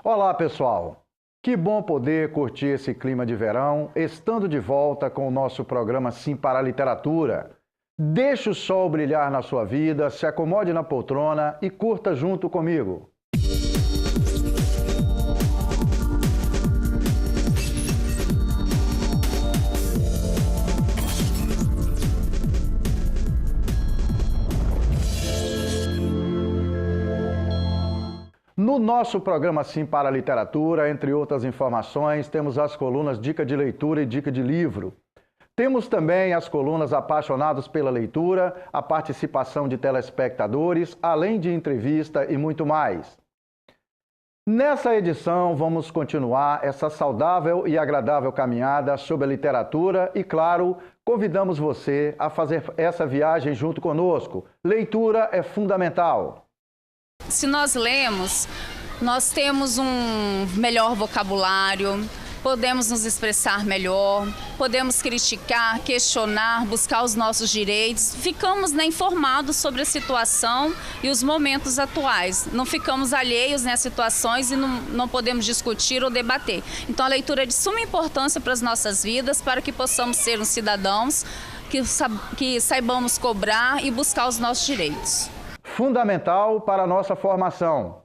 Olá, pessoal! Que bom poder curtir esse clima de verão, estando de volta com o nosso programa Sim para a Literatura. Deixe o sol brilhar na sua vida, se acomode na poltrona e curta junto comigo. No nosso programa Sim para a Literatura, entre outras informações, temos as colunas Dica de Leitura e Dica de Livro. Temos também as colunas Apaixonados pela Leitura, a participação de telespectadores, além de entrevista e muito mais. Nessa edição, vamos continuar essa saudável e agradável caminhada sobre a literatura e, claro, convidamos você a fazer essa viagem junto conosco. Leitura é fundamental. Se nós lemos, nós temos um melhor vocabulário, podemos nos expressar melhor, podemos criticar, questionar, buscar os nossos direitos, ficamos informados sobre a situação e os momentos atuais, não ficamos alheios às situações e não podemos discutir ou debater. Então a leitura é de suma importância para as nossas vidas, para que possamos ser uns cidadãos que saibamos cobrar e buscar os nossos direitos. Fundamental para a nossa formação.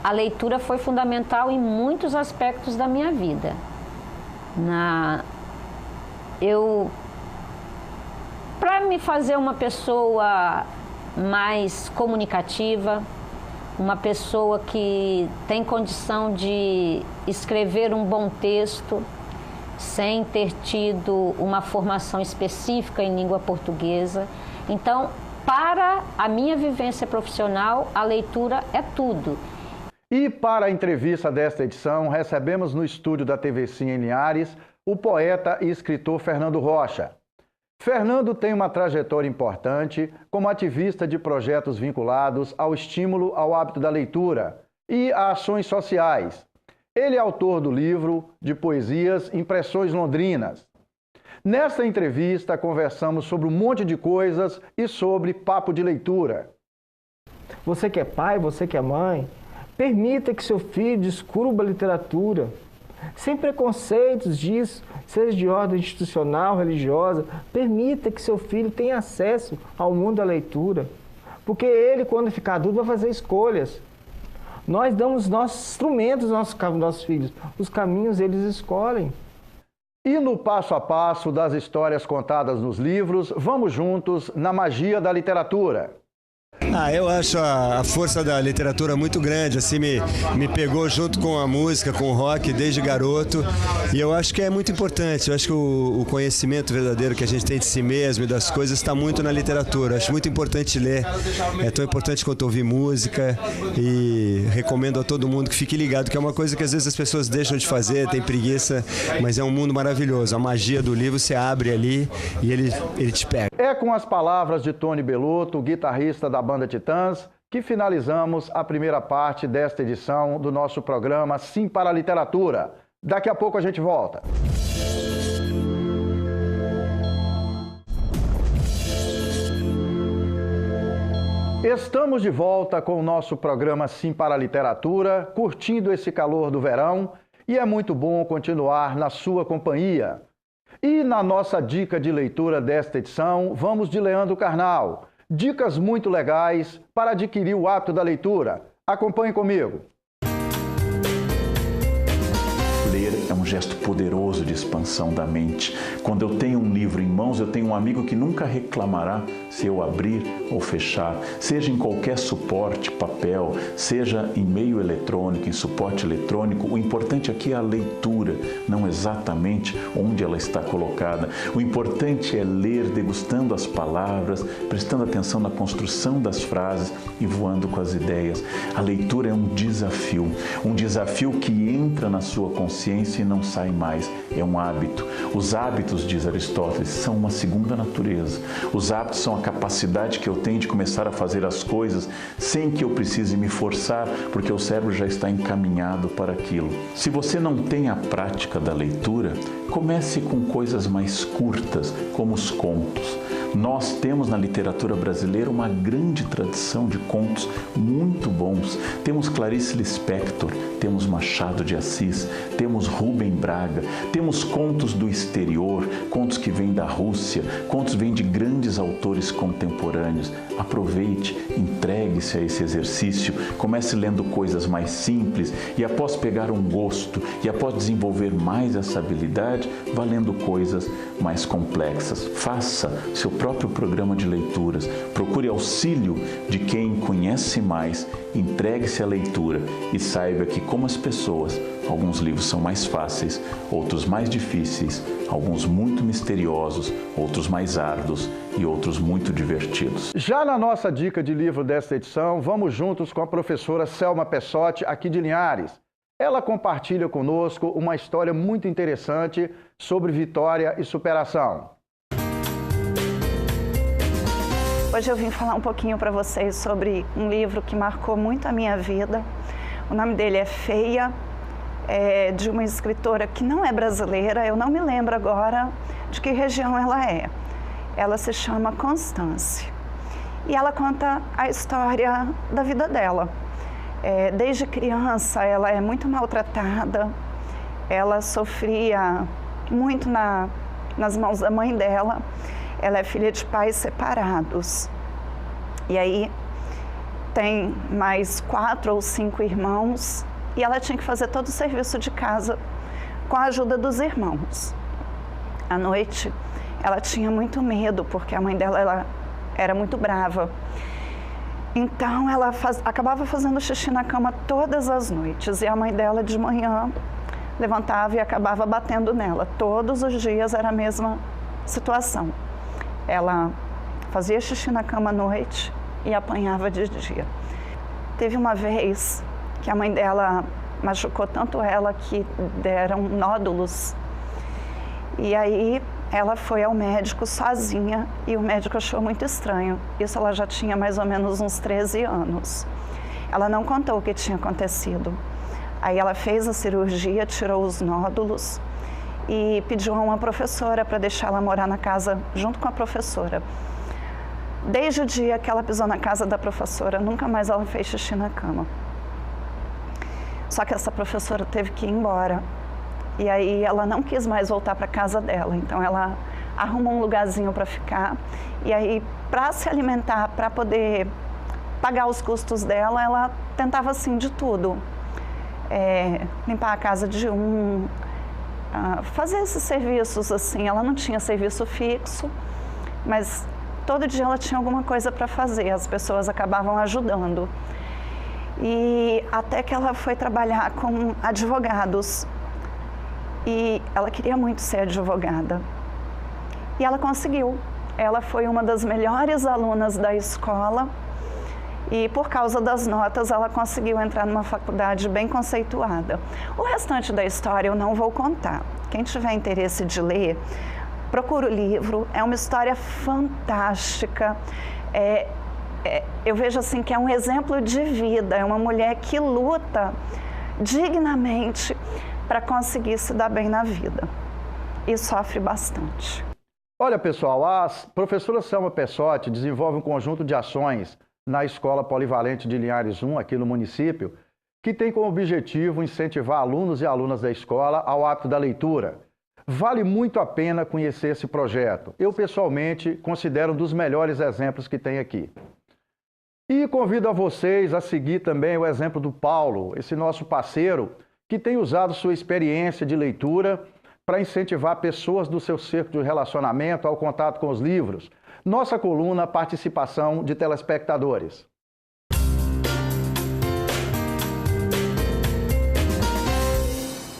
A leitura foi fundamental em muitos aspectos da minha vida. Para me fazer uma pessoa mais comunicativa, uma pessoa que tem condição de escrever um bom texto, sem ter tido uma formação específica em língua portuguesa. Então, para a minha vivência profissional, a leitura é tudo. E para a entrevista desta edição, recebemos no estúdio da TV Sim em Linhares o poeta e escritor Fernando Rocha. Fernando tem uma trajetória importante como ativista de projetos vinculados ao estímulo ao hábito da leitura e a ações sociais. Ele é autor do livro de poesias Impressões Londrinas. Nesta entrevista, conversamos sobre um monte de coisas e sobre papo de leitura. Você que é pai, você que é mãe, permita que seu filho descubra a literatura, sem preconceitos disso, seja de ordem institucional, religiosa. Permita que seu filho tenha acesso ao mundo da leitura, porque ele, quando ficar adulto, vai fazer escolhas. Nós damos nossos instrumentos aos nossos filhos, os caminhos eles escolhem. E no passo a passo das histórias contadas nos livros, vamos juntos na magia da literatura. Eu acho a força da literatura muito grande, assim, me pegou junto com a música, com o rock desde garoto, e eu acho que é muito importante. Eu acho que o conhecimento verdadeiro que a gente tem de si mesmo e das coisas está muito na literatura. Eu acho muito importante ler, é tão importante quanto ouvir música, e recomendo a todo mundo que fique ligado, que é uma coisa que às vezes as pessoas deixam de fazer, tem preguiça, mas é um mundo maravilhoso. A magia do livro se abre ali e ele te pega. É com as palavras de Tony Bellotto, guitarrista da banda Titãs, que finalizamos a primeira parte desta edição do nosso programa Sim para a Literatura. Daqui a pouco a gente volta. Estamos de volta com o nosso programa Sim para a Literatura, curtindo esse calor do verão, e é muito bom continuar na sua companhia. E na nossa dica de leitura desta edição, vamos de Leandro Carnal. Dicas muito legais para adquirir o hábito da leitura. Acompanhe comigo. Ler é um gesto poderoso de expansão da mente. Quando eu tenho um livro em mãos, eu tenho um amigo que nunca reclamará se eu abrir ou fechar, seja em qualquer suporte, papel, seja em meio eletrônico, em suporte eletrônico. O importante aqui é a leitura, não exatamente onde ela está colocada. O importante é ler degustando as palavras, prestando atenção na construção das frases e voando com as ideias. A leitura é um desafio que entra na sua consciência e não sai mais. É um hábito. Os hábitos, diz Aristóteles, são uma segunda natureza. Os hábitos são a capacidade que eu tenho de começar a fazer as coisas sem que eu precise me forçar, porque o cérebro já está encaminhado para aquilo. Se você não tem a prática da leitura, comece com coisas mais curtas, como os contos. Nós temos na literatura brasileira uma grande tradição de contos muito bons. Temos Clarice Lispector, temos Machado de Assis, temos Rubem Braga, temos contos do exterior, contos que vêm da Rússia, contos que vêm de grandes autores contemporâneos. Aproveite, entregue-se a esse exercício, comece lendo coisas mais simples e após pegar um gosto e após desenvolver mais essa habilidade, vá lendo coisas mais complexas. Faça seu próprio programa de leituras, procure auxílio de quem conhece mais, entregue-se à leitura e saiba que, como as pessoas, alguns livros são mais fáceis, outros mais difíceis, alguns muito misteriosos, outros mais árduos e outros muito divertidos. Já na nossa dica de livro desta edição, vamos juntos com a professora Selma Pessotti, aqui de Linhares. Ela compartilha conosco uma história muito interessante sobre vitória e superação. Hoje eu vim falar um pouquinho para vocês sobre um livro que marcou muito a minha vida. O nome dele é Feia, é de uma escritora que não é brasileira, eu não me lembro agora de que região ela é. Ela se chama Constance e ela conta a história da vida dela. Desde criança ela é muito maltratada, ela sofria muito nas mãos da mãe dela. Ela é filha de pais separados. E aí tem mais 4 ou 5 irmãos e ela tinha que fazer todo o serviço de casa com a ajuda dos irmãos. À noite ela tinha muito medo porque a mãe dela ela era muito brava. Então ela acabava fazendo xixi na cama todas as noites e a mãe dela de manhã levantava e acabava batendo nela. Todos os dias era a mesma situação. Ela fazia xixi na cama à noite e apanhava de dia. Teve uma vez que a mãe dela machucou tanto ela que deram nódulos. E aí ela foi ao médico sozinha e o médico achou muito estranho. Isso ela já tinha mais ou menos uns 13 anos. Ela não contou o que tinha acontecido. Aí ela fez a cirurgia, tirou os nódulos e pediu a uma professora para deixar ela morar na casa junto com a professora. Desde o dia que ela pisou na casa da professora, nunca mais ela fez xixi na cama. Só que essa professora teve que ir embora. E aí ela não quis mais voltar para a casa dela, então ela arrumou um lugarzinho para ficar. E aí, para se alimentar, para poder pagar os custos dela, ela tentava assim de tudo. Limpar a casa de fazer esses serviços assim. Ela não tinha serviço fixo, mas todo dia ela tinha alguma coisa para fazer, as pessoas acabavam ajudando. E até que ela foi trabalhar com advogados. E ela queria muito ser advogada. E ela conseguiu. Ela foi uma das melhores alunas da escola e por causa das notas ela conseguiu entrar numa faculdade bem conceituada. O restante da história eu não vou contar. Quem tiver interesse de ler, procura o livro. É uma história fantástica. Eu vejo assim que é um exemplo de vida. É uma mulher que luta dignamente para conseguir se dar bem na vida e sofre bastante. Olha, pessoal, a professora Selma Pessotti desenvolve um conjunto de ações na Escola Polivalente de Linhares 1, aqui no município, que tem como objetivo incentivar alunos e alunas da escola ao hábito da leitura. Vale muito a pena conhecer esse projeto. Eu, pessoalmente, considero um dos melhores exemplos que tem aqui. E convido a vocês a seguir também o exemplo do Paulo, esse nosso parceiro, que tem usado sua experiência de leitura para incentivar pessoas do seu círculo de relacionamento ao contato com os livros. Nossa coluna Participação de Telespectadores.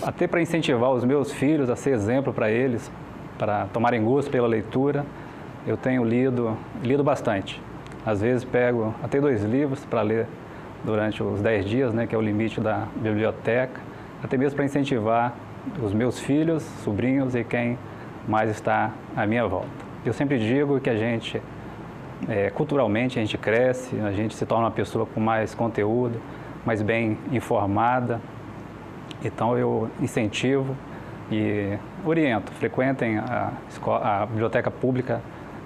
Até para incentivar os meus filhos a ser exemplo para eles, para tomarem gosto pela leitura, eu tenho lido bastante. Às vezes pego até 2 livros para ler durante os 10 dias, né, que é o limite da biblioteca, até mesmo para incentivar os meus filhos, sobrinhos e quem mais está à minha volta. Eu sempre digo que a gente, culturalmente, a gente cresce, a gente se torna uma pessoa com mais conteúdo, mais bem informada. Então eu incentivo e oriento, frequentem a biblioteca pública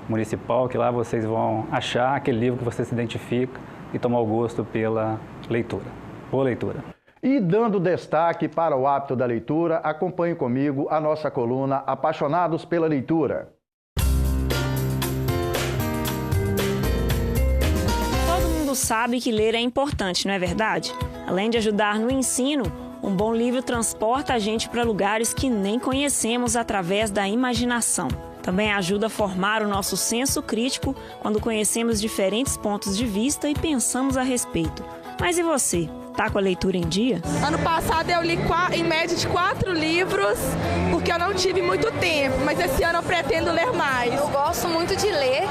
municipal, que lá vocês vão achar aquele livro que você se identifica e tomar o gosto pela leitura. Boa leitura. E dando destaque para o hábito da leitura, acompanhe comigo a nossa coluna Apaixonados pela Leitura. Todo mundo sabe que ler é importante, não é verdade? Além de ajudar no ensino, um bom livro transporta a gente para lugares que nem conhecemos através da imaginação. Também ajuda a formar o nosso senso crítico quando conhecemos diferentes pontos de vista e pensamos a respeito. Mas e você? Tá com a leitura em dia? Ano passado eu li em média de 4 livros, porque eu não tive muito tempo, mas esse ano eu pretendo ler mais. Eu gosto muito de ler.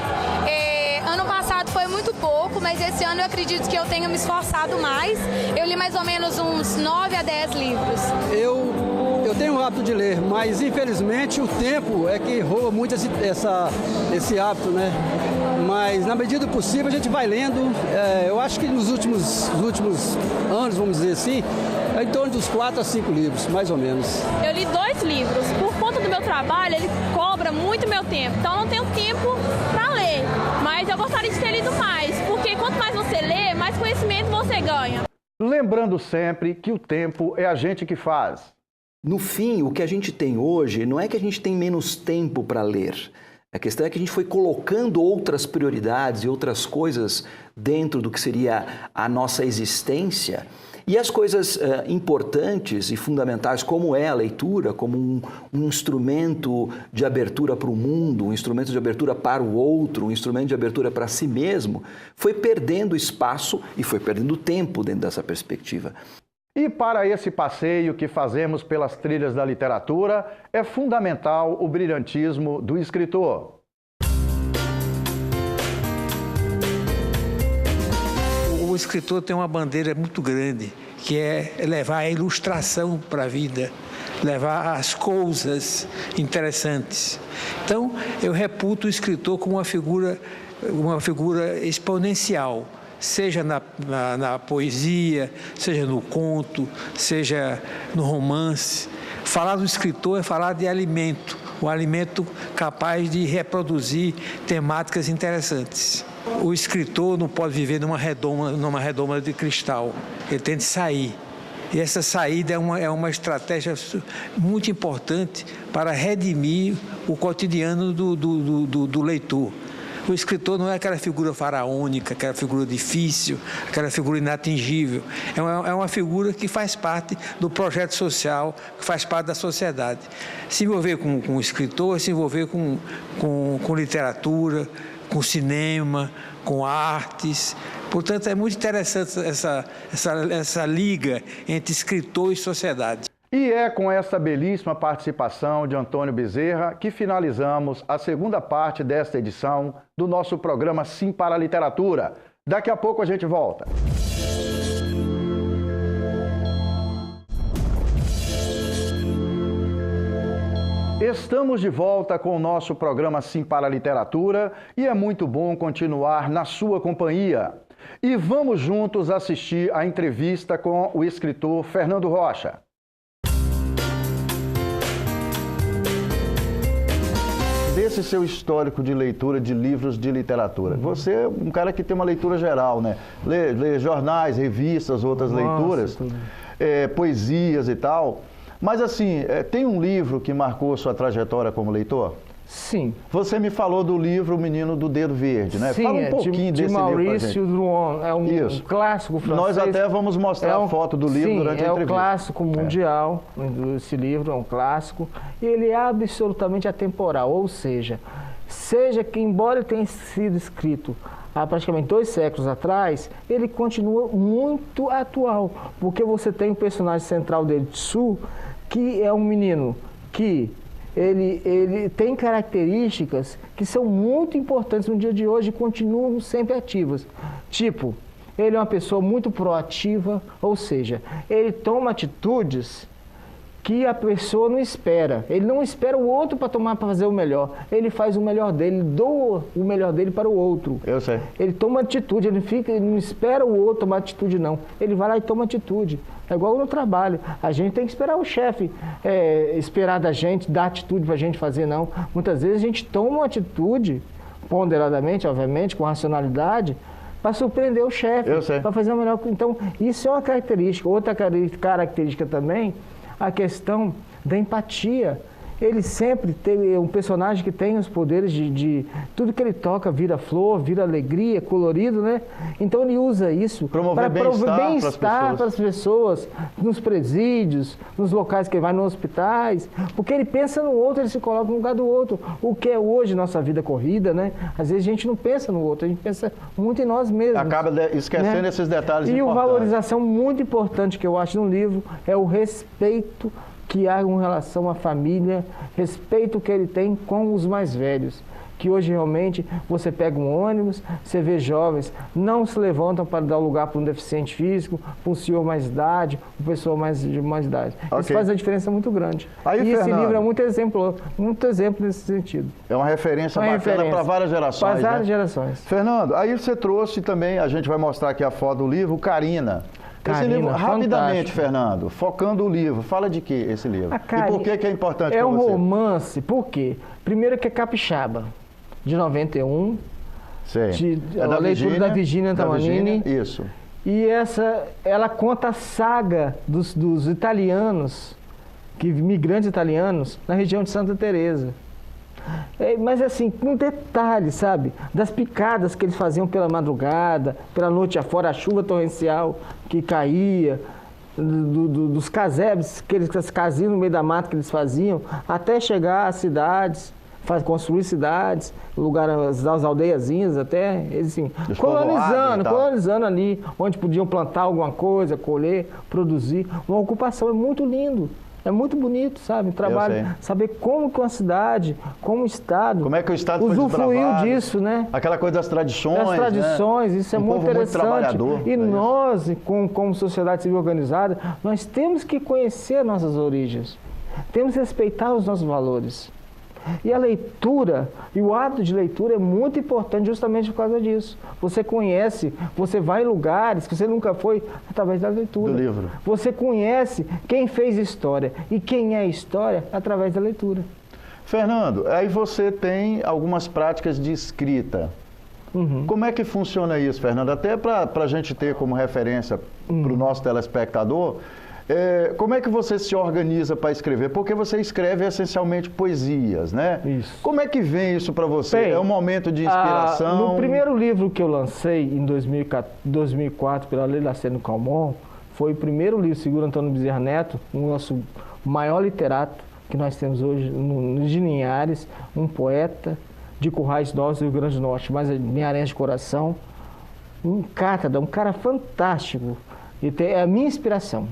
Ano passado foi muito pouco, mas esse ano eu acredito que eu tenha me esforçado mais. Eu li mais ou menos uns 9 a 10 livros. Eu tenho o hábito de ler, mas infelizmente o tempo é que rouba muito esse hábito, né? Mas na medida do possível a gente vai lendo. Eu acho que nos últimos anos, vamos dizer assim, é em torno dos 4 a 5 livros, mais ou menos. Eu li 2 livros. Por conta do meu trabalho, ele cobra muito meu tempo. Então eu não tenho tempo para ler. Mas eu gostaria de ter lido mais, porque quanto mais você lê, mais conhecimento você ganha. Lembrando sempre que o tempo é a gente que faz. No fim, o que a gente tem hoje não é que a gente tem menos tempo para ler. A questão é que a gente foi colocando outras prioridades e outras coisas dentro do que seria a nossa existência. E as coisas importantes e fundamentais, como é a leitura, como um instrumento de abertura para o mundo, um instrumento de abertura para o outro, um instrumento de abertura para si mesmo, foi perdendo espaço e foi perdendo tempo dentro dessa perspectiva. E para esse passeio que fazemos pelas trilhas da literatura, é fundamental o brilhantismo do escritor. O escritor tem uma bandeira muito grande, que é levar a ilustração para a vida, levar as coisas interessantes. Então, eu reputo o escritor como uma figura exponencial, seja na poesia, seja no conto, seja no romance. Falar do escritor é falar de alimento, um alimento capaz de reproduzir temáticas interessantes. O escritor não pode viver numa redoma de cristal, ele tem de sair. E essa saída é uma estratégia muito importante para redimir o cotidiano do leitor. O escritor não é aquela figura faraônica, aquela figura difícil, aquela figura inatingível. É uma figura que faz parte do projeto social, que faz parte da sociedade. Se envolver com o escritor, se envolver com literatura, com cinema, com artes. Portanto, é muito interessante essa liga entre escritor e sociedade. E é com essa belíssima participação de Antônio Bezerra que finalizamos a segunda parte desta edição do nosso programa Sim para a Literatura. Daqui a pouco a gente volta. Estamos de volta com o nosso programa Sim para a Literatura e é muito bom continuar na sua companhia. E vamos juntos assistir a entrevista com o escritor Fernando Rocha. Desse seu histórico de leitura de livros de literatura, você é um cara que tem uma leitura geral, né? Lê jornais, revistas, outras leituras, poesias e tal. Mas assim, tem um livro que marcou sua trajetória como leitor? Sim. Você me falou do livro O Menino do Dedo Verde, né? Sim, fala um pouquinho desse livro pra gente. Maurício Druon, é um clássico francês. Nós até vamos mostrar a foto do livro durante a entrevista. É um clássico mundial, esse livro é um clássico, e ele é absolutamente atemporal, ou seja que embora ele tenha sido escrito há praticamente 2 séculos atrás, ele continua muito atual, porque você tem o personagem central dele, Tsu, que é um menino que ele tem características que são muito importantes no dia de hoje e continuam sempre ativas. Tipo, ele é uma pessoa muito proativa, ou seja, ele toma atitudes que a pessoa não espera. Ele não espera o outro para fazer o melhor. Ele faz o melhor dele, doa o melhor dele para o outro. Eu sei. Ele toma atitude, ele não espera o outro tomar atitude, não. Ele vai lá e toma atitude. É igual no trabalho. A gente tem que esperar o chefe esperar da gente, dar atitude para a gente fazer, não. Muitas vezes a gente toma uma atitude ponderadamente, obviamente, com racionalidade, para surpreender o chefe, para fazer o melhor. Então, isso é uma característica. Outra característica também, a questão da empatia. Ele sempre tem um personagem que tem os poderes de tudo que ele toca vira flor, vira alegria, colorido, né? Então ele usa isso para promover bem-estar para as pessoas, nos presídios, nos locais que ele vai, nos hospitais, porque ele pensa no outro, ele se coloca no lugar do outro. O que é hoje nossa vida corrida, né? Às vezes a gente não pensa no outro, a gente pensa muito em nós mesmos. Acaba esquecendo, né, esses detalhes importantes. E uma valorização muito importante que eu acho no livro é o respeito que há em relação à família, respeito que ele tem com os mais velhos. Que hoje realmente você pega um ônibus, você vê jovens, não se levantam para dar lugar para um deficiente físico, para um senhor mais idade, uma pessoa de mais idade. Isso faz uma diferença muito grande. Aí, e esse livro é muito exemplo nesse sentido. É uma referência bacana para várias gerações. Para várias gerações. Fernando, aí você trouxe também, a gente vai mostrar aqui a foto do livro, Karina. Esse livro, rapidamente, Fernando, focando o livro, fala de que esse livro? E por que é importante para você? É um romance, por quê? Primeiro que é capixaba, de 91, a leitura da Virginia Tamanini. Isso. E ela conta a saga dos italianos, imigrantes italianos, na região de Santa Teresa. Mas assim, um detalhe, sabe? Das picadas que eles faziam pela madrugada, pela noite afora, a chuva torrencial que caía, dos casebres, aquelas casinhas no meio da mata que eles faziam, até chegar às cidades, construir cidades, as aldeiazinhas até, eles assim, colonizando ali, onde podiam plantar alguma coisa, colher, produzir. Uma ocupação, é muito lindo. É muito bonito, sabe? Um trabalho, saber como que uma cidade, como o Estado... Como é que o Estado usufruiu disso, né? Aquela coisa das tradições, das tradições, né? Isso é muito interessante. Muito trabalhador, e nós, como sociedade civil organizada, nós temos que conhecer nossas origens. Temos que respeitar os nossos valores. E a leitura, e o hábito de leitura é muito importante justamente por causa disso. Você conhece, você vai em lugares que você nunca foi através da leitura. Do livro. Você conhece quem fez história e quem é história através da leitura. Fernando, aí você tem algumas práticas de escrita. Como é que funciona isso, Fernando? Até para a gente ter como referência para o nosso telespectador, como é que você se organiza para escrever? Porque você escreve essencialmente poesias, né? Isso. Como é que vem isso para você? É um momento de inspiração? No primeiro livro que eu lancei, em 2004, pela Lei Laceno Calmon, foi o primeiro livro, Seguro Antônio Bezerra Neto, o nosso maior literato que nós temos hoje de Linhares, um poeta de Currais Novos do Rio Grande do Norte, mas linharense de coração, um cátedra, um cara fantástico. É a minha inspiração.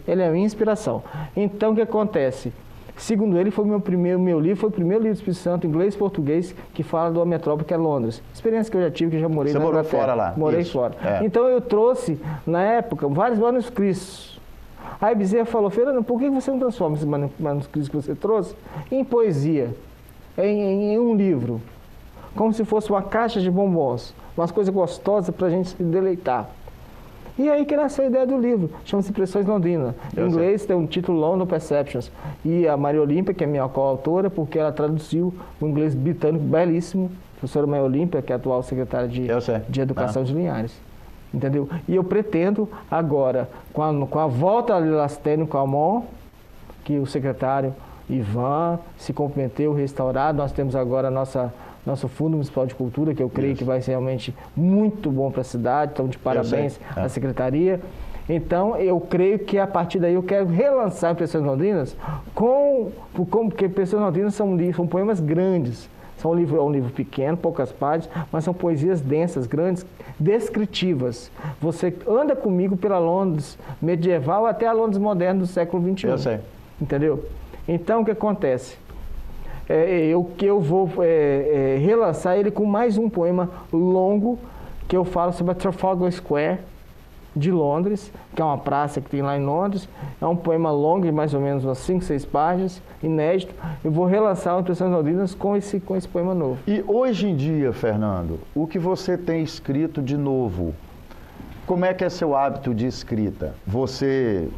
Ele é a minha inspiração. Então, o que acontece? Segundo ele, foi meu livro foi o primeiro livro do Espírito Santo, inglês e português, que fala de uma metrópole que é Londres. Experiência que eu já tive, que eu já morei na Inglaterra. Você morou fora lá? Morei fora. Então, eu trouxe, na época, vários manuscritos. Aí Bezerra falou, Fernando, por que você não transforma esses manuscritos que você trouxe em poesia, em um livro? Como se fosse uma caixa de bombons, umas coisas gostosas para a gente se deleitar. E aí que nasceu a ideia do livro, chama-se Impressões Londrina. Em inglês tem um título London Perceptions. E a Maria Olímpia, que é minha coautora, porque ela traduziu o inglês britânico belíssimo, a professora Maria Olímpia, que é a atual secretária de Educação de Linhares. Entendeu? E eu pretendo agora, com a volta da Lastênio Calmon, que o secretário Ivan se comprometeu, restaurado, nós temos agora nosso Fundo Municipal de Cultura, que eu creio que vai ser realmente muito bom para a cidade, então de parabéns à Secretaria. Então, eu creio que a partir daí eu quero relançar Impressões Londrinas, porque Impressões Londrinas são poemas grandes. É um livro pequeno, poucas páginas, mas são poesias densas, grandes, descritivas. Você anda comigo pela Londres medieval até a Londres moderna do século XXI. Eu sei. Entendeu? Então, o que acontece? Eu vou relançar ele com mais um poema longo, que eu falo sobre a Trafalgar Square de Londres, que é uma praça que tem lá em Londres. É um poema longo, de mais ou menos umas 5, 6 páginas, inédito. Eu vou relançar o Impressões Londrinas com esse poema novo. E hoje em dia, Fernando, o que você tem escrito de novo? Como é que é seu hábito de escrita? Você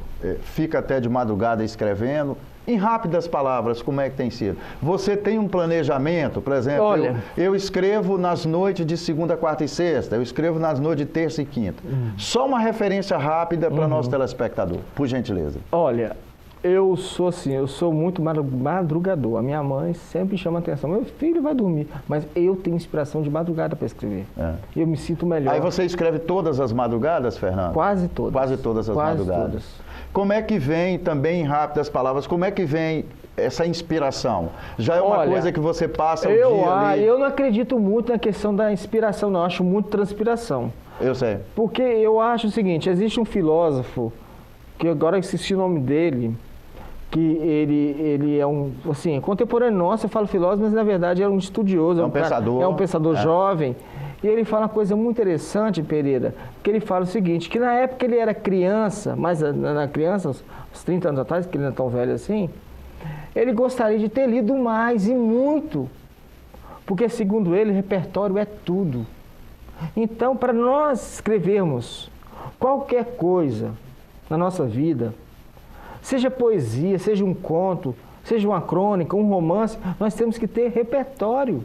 fica até de madrugada escrevendo. Em rápidas palavras, como é que tem sido? Você tem um planejamento, por exemplo, Olha, eu escrevo nas noites de segunda, quarta e sexta, eu escrevo nas noites de terça e quinta. Só uma referência rápida para nosso telespectador, por gentileza. Olha, eu sou assim, eu sou muito madrugador. A minha mãe sempre chama atenção. Meu filho vai dormir, mas eu tenho inspiração de madrugada para escrever. Eu me sinto melhor. Aí você escreve todas as madrugadas, Fernando? Quase todas. Quase todas as madrugadas. Todas. Como é que vem, também em rápidas palavras, como é que vem essa inspiração? Já é uma coisa que você passa o dia ali? Eu não acredito muito na questão da inspiração, não. Eu acho muito transpiração. Eu sei. Porque eu acho o seguinte, existe um filósofo, que agora eu esqueci o nome dele, que ele é um, assim, contemporâneo nosso, eu falo filósofo, mas na verdade é um estudioso. É um pensador. É um pensador jovem. E ele fala uma coisa muito interessante, Pereira, que ele fala o seguinte, que na época ele era criança, mas na criança, uns 30 anos atrás, que ele não é tão velho assim, ele gostaria de ter lido mais e muito, porque segundo ele, repertório é tudo. Então, para nós escrevermos qualquer coisa na nossa vida, seja poesia, seja um conto, seja uma crônica, um romance, nós temos que ter repertório.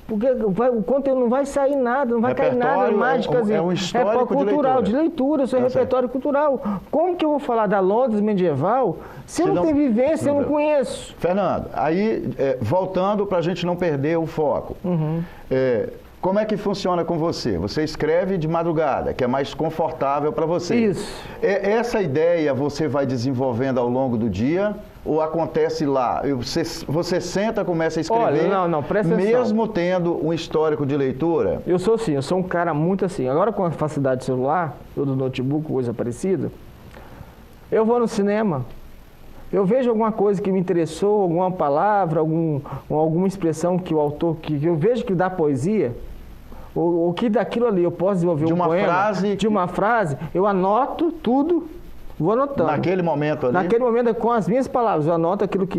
Porque o conteúdo não vai sair nada, não vai cair nada, mágicas. É um histórico cultural, de leitura, seu repertório cultural. Como que eu vou falar da Londres medieval se eu não tenho vivência, eu não conheço? Fernando, aí voltando para a gente não perder o foco. Como é que funciona com você? Você escreve de madrugada, que é mais confortável para você. Isso. Essa ideia você vai desenvolvendo ao longo do dia ou acontece lá? Você senta, começa a escrever, Olha, presta atenção. Mesmo tendo um histórico de leitura? Eu sou assim, eu sou um cara muito assim. Agora com a facilidade do celular, ou do notebook, coisa parecida, eu vou no cinema, eu vejo alguma coisa que me interessou, alguma palavra, alguma expressão que o autor, que eu vejo que dá poesia, ou que daquilo ali eu posso desenvolver um poema, de uma frase, eu anoto tudo, vou anotando. Naquele momento ali? Naquele momento, com as minhas palavras, eu anoto aquilo que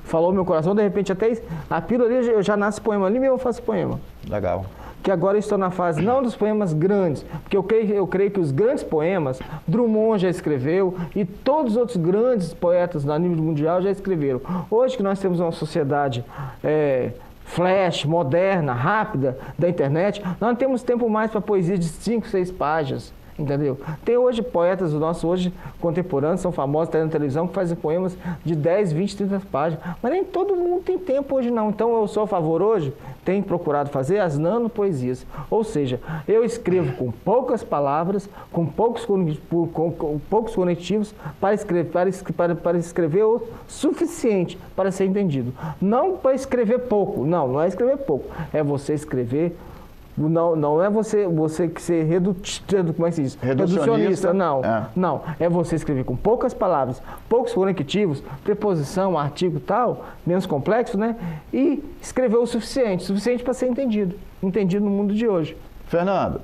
falou meu coração, de repente até aquilo ali, eu já nasce poema ali mesmo, eu faço poema. Legal. Que agora eu estou na fase não dos poemas grandes, porque eu creio que os grandes poemas, Drummond já escreveu e todos os outros grandes poetas a nível mundial já escreveram. Hoje que nós temos uma sociedade flash, moderna, rápida, da internet, nós não temos tempo mais para poesia de 5, 6 páginas, entendeu? Tem hoje poetas nossos, hoje contemporâneos, são famosos, até na televisão, que fazem poemas de 10, 20, 30 páginas, mas nem todo mundo tem tempo hoje não, então eu sou a favor hoje, tenho procurado fazer as nanopoesias, ou seja, eu escrevo com poucas palavras, com poucos conectivos para escrever o suficiente para ser entendido. Não para escrever pouco, não é escrever pouco, é você escrever, não é você que ser como é que se diz? Reducionista, não. Não, é você escrever com poucas palavras, poucos conectivos, preposição, artigo e tal, menos complexo, né? E escrever o suficiente para ser entendido no mundo de hoje. Fernando,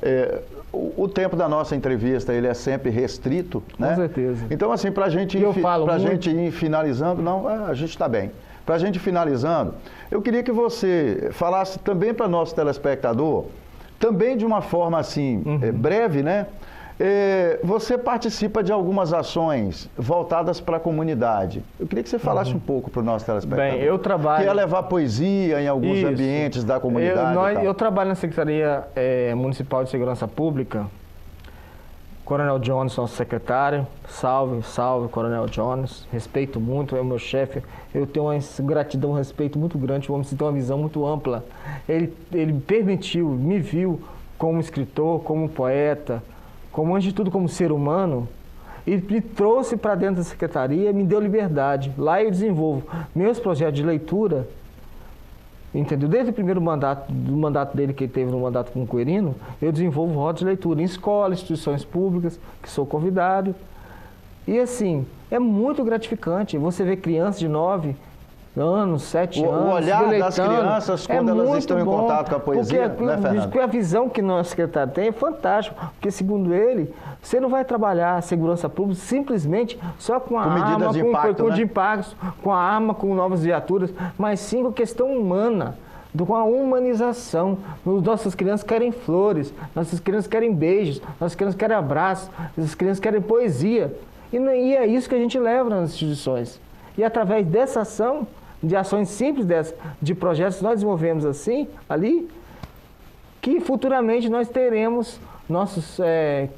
o tempo da nossa entrevista ele é sempre restrito, né? Com certeza. Então, assim, para a gente ir finalizando, a gente está bem. Para a gente finalizando, eu queria que você falasse também para nosso telespectador, também de uma forma assim, breve, né? Você participa de algumas ações voltadas para a comunidade. Eu queria que você falasse um pouco para o nosso telespectador. Bem, eu trabalho... Que é levar poesia em alguns ambientes da comunidade. Eu trabalho na Secretaria Municipal de Segurança Pública. Coronel Jones, nosso secretário, salve, Coronel Jones, respeito muito, é o meu chefe, eu tenho uma gratidão, um respeito muito grande, o homem tem uma visão muito ampla, ele permitiu, me viu como escritor, como poeta, como antes de tudo como ser humano, e me trouxe para dentro da secretaria, me deu liberdade, lá eu desenvolvo meus projetos de leitura, entendeu? Desde o primeiro mandato, do mandato dele que ele teve no mandato como Querino, eu desenvolvo rodas de leitura em escolas, instituições públicas, que sou convidado. E assim, é muito gratificante você ver crianças de 9 anos, 7 anos. O olhar das crianças quando elas estão em contato com a poesia, né, Fernando? Porque a visão que nosso secretário tem é fantástica, porque segundo ele, você não vai trabalhar a segurança pública simplesmente só com a arma, com a arma, com novas viaturas, mas sim com a questão humana, com a humanização. Nossas crianças querem flores, nossas crianças querem beijos, nossas crianças querem abraços, nossas crianças querem poesia. E é isso que a gente leva nas instituições. E através dessa ação, de ações simples dessas, de projetos que nós desenvolvemos assim, ali, que futuramente nós teremos nossos,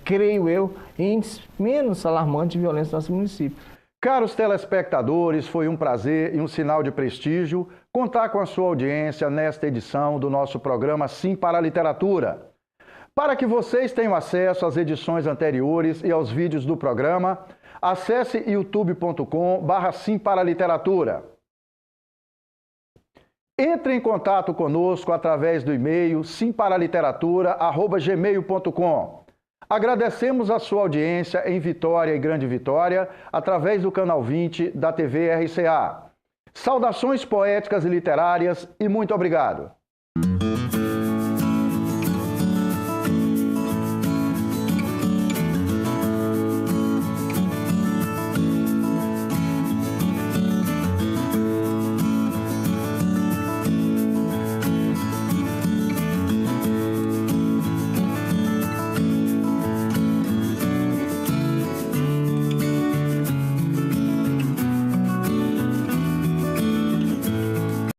creio eu, índices menos alarmantes de violência no nosso município. Caros telespectadores, foi um prazer e um sinal de prestígio contar com a sua audiência nesta edição do nosso programa Sim para a Literatura. Para que vocês tenham acesso às edições anteriores e aos vídeos do programa, acesse youtube.com/simparaliteratura. Entre em contato conosco através do e-mail simparaliteratura@gmail.com. Agradecemos a sua audiência em Vitória e Grande Vitória, através do canal 20 da TV RCA. Saudações poéticas e literárias e muito obrigado.